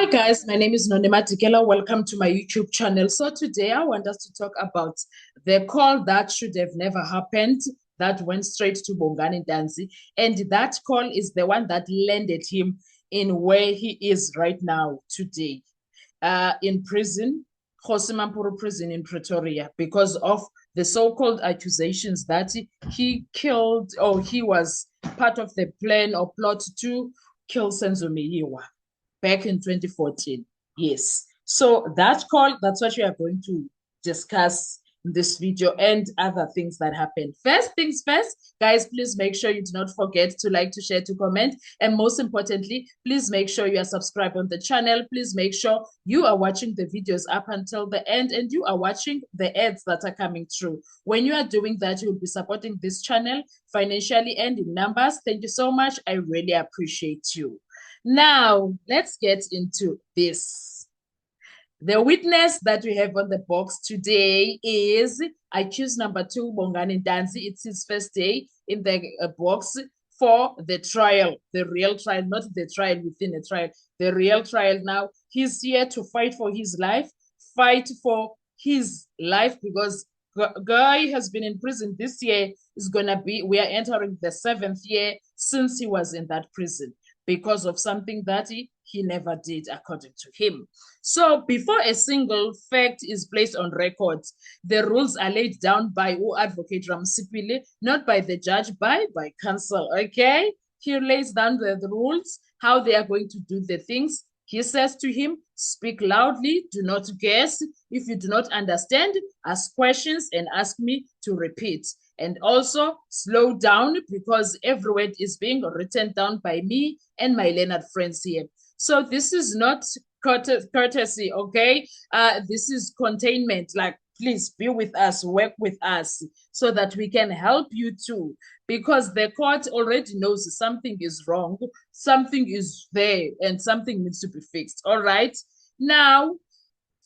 Hi guys, my name is Nonema Tikela. Welcome to my YouTube channel. So today I want us to talk about the call that should have never happened, that went straight to Bongani Ntanzi. And that call is the one that landed him in where he is right now today, in prison, Kgosi Mampuru prison in Pretoria, because of the so-called accusations that he killed or he was part of the plan or plot to kill Senzo Meyiwa back in 2014. Yes. So that call, that's what we are going to discuss in this video and other things that happened. First things first, guys, please make sure you do not forget to like, to share, to comment. And most importantly, please make sure you are subscribed on the channel. Please make sure you are watching the videos up until the end and you are watching the ads that are coming through. When you are doing that, you'll be supporting this channel financially and in numbers. Thank you so much. I really appreciate you. Now, let's get into this. The witness that we have on the box today is accused number 2, Bongani Ntanzi. It's his first day in the box for the trial, the real trial, not the trial within a trial, the real trial. Now, he's here to fight for his life, because Guy has been in prison this year. We are entering the 7th year since he was in that prison, because of something that he never did, according to him. So before a single fact is placed on record, the rules are laid down by Advocate Ramsipile, not by the judge, by counsel, okay? He lays down the rules, how they are going to do the things. He says to him, speak loudly, do not guess. If you do not understand, ask questions and ask me to repeat. And also slow down, because every word is being written down by me and my Leonard friends here. So this is not courtesy, okay? This is containment. Like, please be with us, work with us so that we can help you too. Because the court already knows something is wrong, something is there, and something needs to be fixed. All right. Now,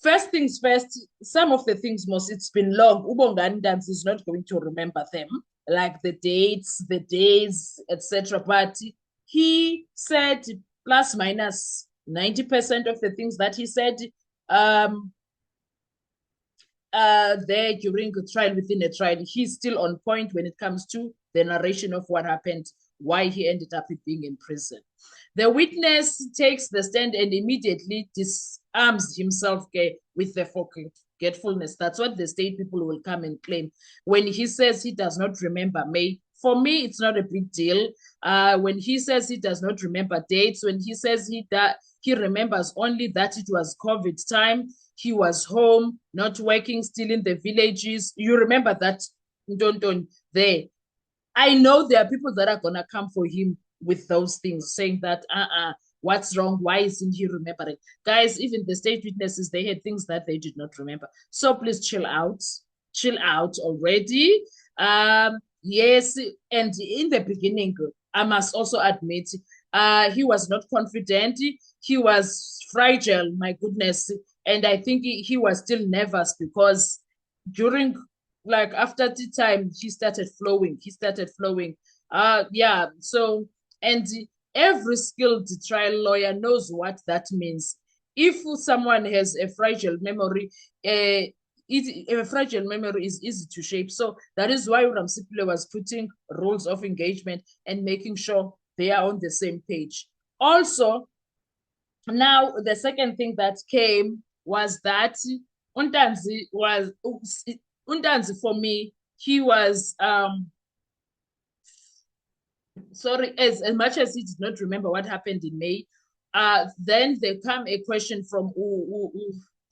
first things first, some of the things it's been long. Ubongani Ntanzi is not going to remember them, like the dates, the days, etc. But he said plus minus 90% of the things that he said there during a trial, within a trial. He's still on point when it comes to the narration of what happened, why he ended up being in prison. The witness takes the stand and immediately disarms himself with the forgetfulness. That's what the state people will come and claim. When he says he does not remember May, for me, it's not a big deal. When he says he does not remember dates, when he says he remembers only that it was COVID time, he was home, not working, still in the villages. You remember that, Ndondon, there. I know there are people that are going to come for him with those things, saying that, what's wrong? Why isn't he remembering? Guys, even the state witnesses, they had things that they did not remember. So please chill out. Chill out already. Yes, and in the beginning, I must also admit, he was not confident. He was fragile, my goodness. And I think he was still nervous because during, like, after the time, he started flowing. Yeah. So, and every skilled trial lawyer knows what that means. If someone has a fragile memory, a fragile memory is easy to shape. So that is why Ramsipile was putting rules of engagement and making sure they are on the same page. Also, now the second thing that came was that Ntanzi for me, he was sorry, as much as he did not remember what happened in May, then there come a question from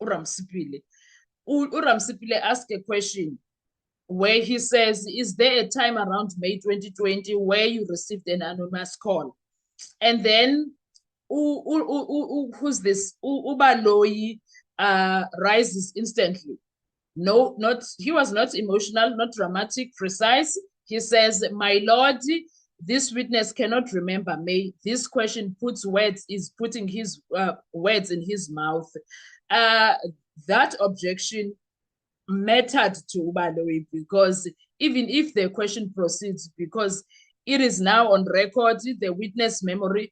Ramsipile. Ramsipile asked a question where he says, is there a time around May 2020 where you received an anonymous call? And then who's this? Ubaloyi rises instantly. No, he was not emotional, not dramatic, precise. He says, my lord, this witness cannot remember May. This question is putting his words in his mouth. That objection mattered to Ubaloyi, because even if the question proceeds, because it is now on record, the witness memory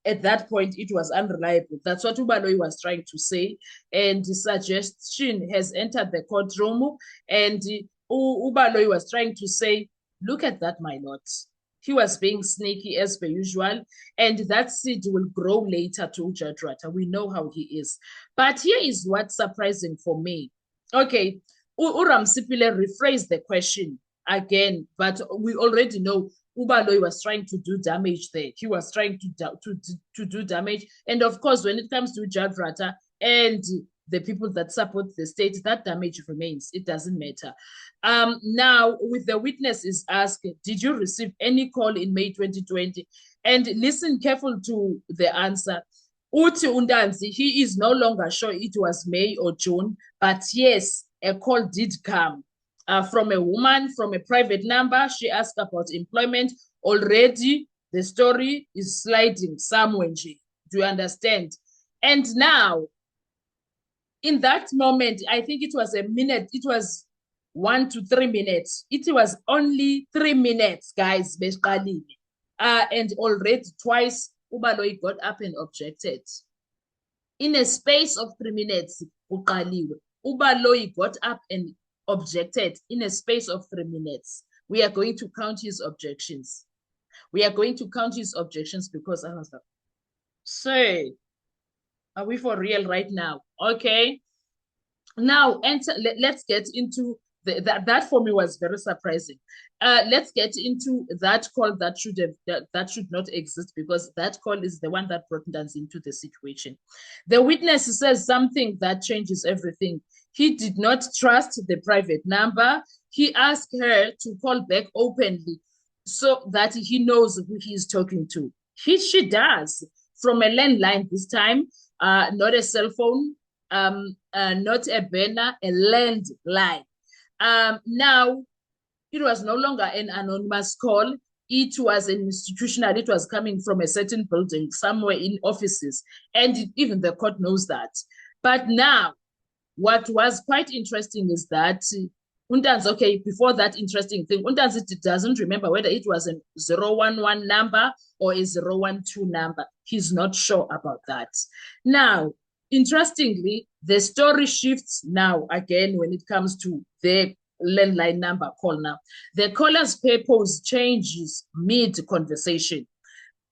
at that point it was unreliable. That's what Ubaloyi was trying to say. And the suggestion has entered the courtroom, and Ubaloyi was trying to say, look at that, my lord. He was being sneaky as per usual, and that seed will grow later to Ujadwata. We know how he is. But here is what's surprising for me. Okay, Ramasipile rephrased the question again, but we already know Ubaloyi was trying to do damage there. He was trying to do damage. And of course, when it comes to Ujadwata and the people that support the state, that damage remains. It doesn't matter. Now, with the witness is asked, did you receive any call in May 2020? And listen careful to the answer. Uti Undanzi, he is no longer sure it was May or June, but yes, a call did come from a woman, from a private number. She asked about employment. Already, the story is sliding somewhere. Do you understand? And now, in that moment, I think it was a minute. It was 1 to 3 minutes. It was only 3 minutes, guys. And already twice, Ubaloyi got up and objected. In a space of 3 minutes, Ubaloyi got up and objected in a space of 3 minutes. We are going to count his objections. We are going to count his objections because I was like, say, are we for real right now? Okay. Now, let's get into that for me was very surprising. Let's get into that call that should not exist, because that call is the one that brought Ntanzi into the situation. The witness says something that changes everything. He did not trust the private number. He asked her to call back openly so that he knows who he is talking to. She does, from a landline this time, not a cell phone, not a banner, a landline. Now, it was no longer an anonymous call. It was an institutional. It was coming from a certain building somewhere in offices. And even the court knows that. But now, what was quite interesting is that Ntanzi, okay, before that interesting thing, Ntanzi doesn't remember whether it was a 011 number or a 012 number. He's not sure about that. Now, interestingly, the story shifts now again when it comes to the landline number call now. The caller's purpose changes mid-conversation.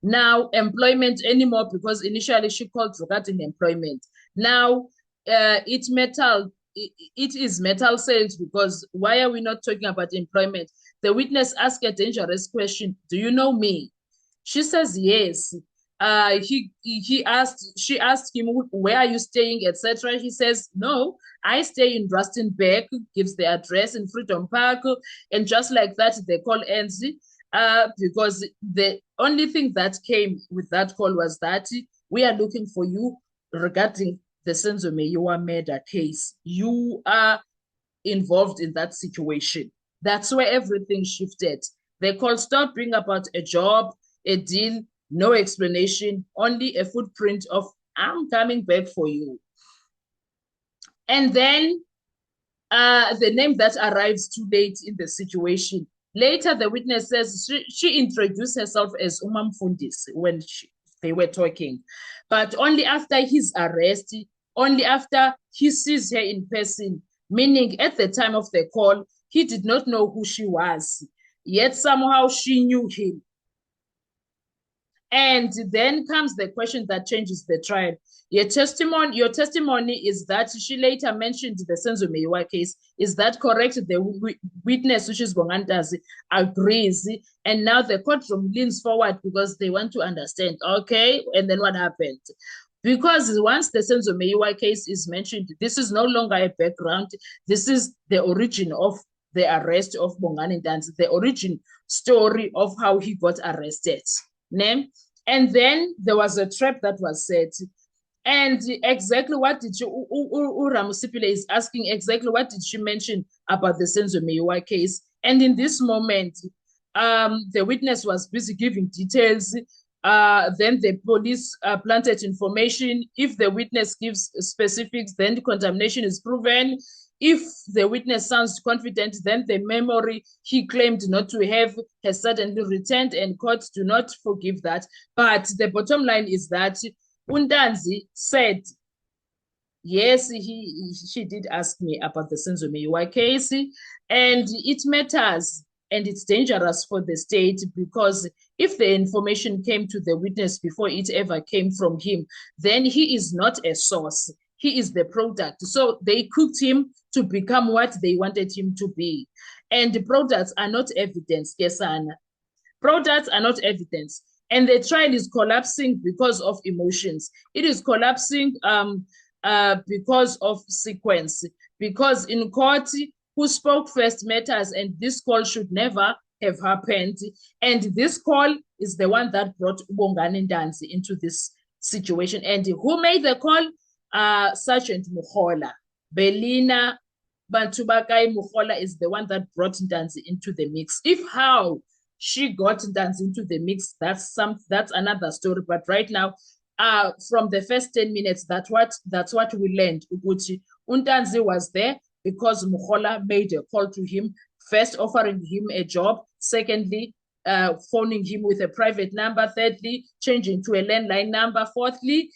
Now, employment anymore, because initially she called regarding employment. Now, it is metal sales, because why are we not talking about employment? The witness asked a dangerous question. Do you know me? She says yes. She asked him, where are you staying, etc. He says, no, I stay in Rustenburg, gives the address in Freedom Park. And just like that, the call ends, because the only thing that came with that call was that we are looking for you regarding the Senzo Meyiwa murder case. You are involved in that situation. That's where everything shifted. The call stopped being about a job, a deal, no explanation, only a footprint of, I'm coming back for you. And then the name that arrives too late in the situation. Later, the witness says she introduced herself as Umamfundisi when they were talking, but only after his arrest, only after he sees her in person, meaning at the time of the call, he did not know who she was, yet somehow she knew him. And then comes the question that changes the trial. Your testimony is that she later mentioned the Senzo Meyiwa case. Is that correct? The witness, which is Bongantazi, agrees. And now the courtroom leans forward because they want to understand. Okay, and then what happened? Because once the Senzo Meyiwa case is mentioned, this is no longer a background. This is the origin of the arrest of Bongani Ntanzi, the origin story of how he got arrested. And then there was a trap that was set. And exactly what did Ramasipile is asking, exactly what did she mention about the Senzo Meyiwa case? And in this moment, the witness was busy giving details. Then the police planted information. If the witness gives specifics, then the contamination is proven. If the witness sounds confident, then the memory he claimed not to have has suddenly returned, and courts do not forgive that. But the bottom line is that Undanzi said, yes, she did ask me about the Senzo Meyiwa case, and it matters and it's dangerous for the state, because if the information came to the witness before it ever came from him, then he is not a source. He is the product. So they cooked him to become what they wanted him to be. And the products are not evidence, Kesana. Products are not evidence. And the trial is collapsing because of emotions. It is collapsing because of sequence. Because in court, who spoke first matters, and this call should never have happened. And this call is the one that brought Bongani Ndanzi into this situation. And who made the call? Sergeant Mukhola. Belina Bantubakai Mukhola is the one that brought Ndanzi into the mix. If how she got Ndanzi into the mix, that's another story. But right now, from the first 10 minutes, that's what we learned. Uguchi Ndanzi was there because Mukhola made a call to him, first offering him a job, secondly, phoning him with a private number, thirdly, changing to a landline number, fourthly,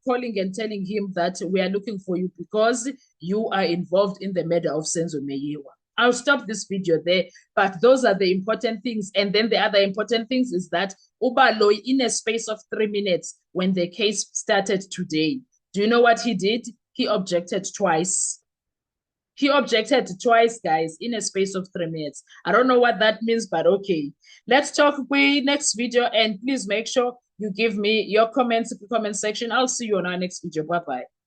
calling and telling him that we are looking for you because you are involved in the murder of Senzo Meyiwa. I'll stop this video there, but those are the important things. And then the other important things is that Ubaloy, in a space of 3 minutes, when the case started today, do you know what he did? He objected twice. He objected twice, guys, in a space of 3 minutes. I don't know what that means, but okay. Let's talk with next video, and please make sure you give me your comments in the comment section. I'll see you on our next video. Bye-bye.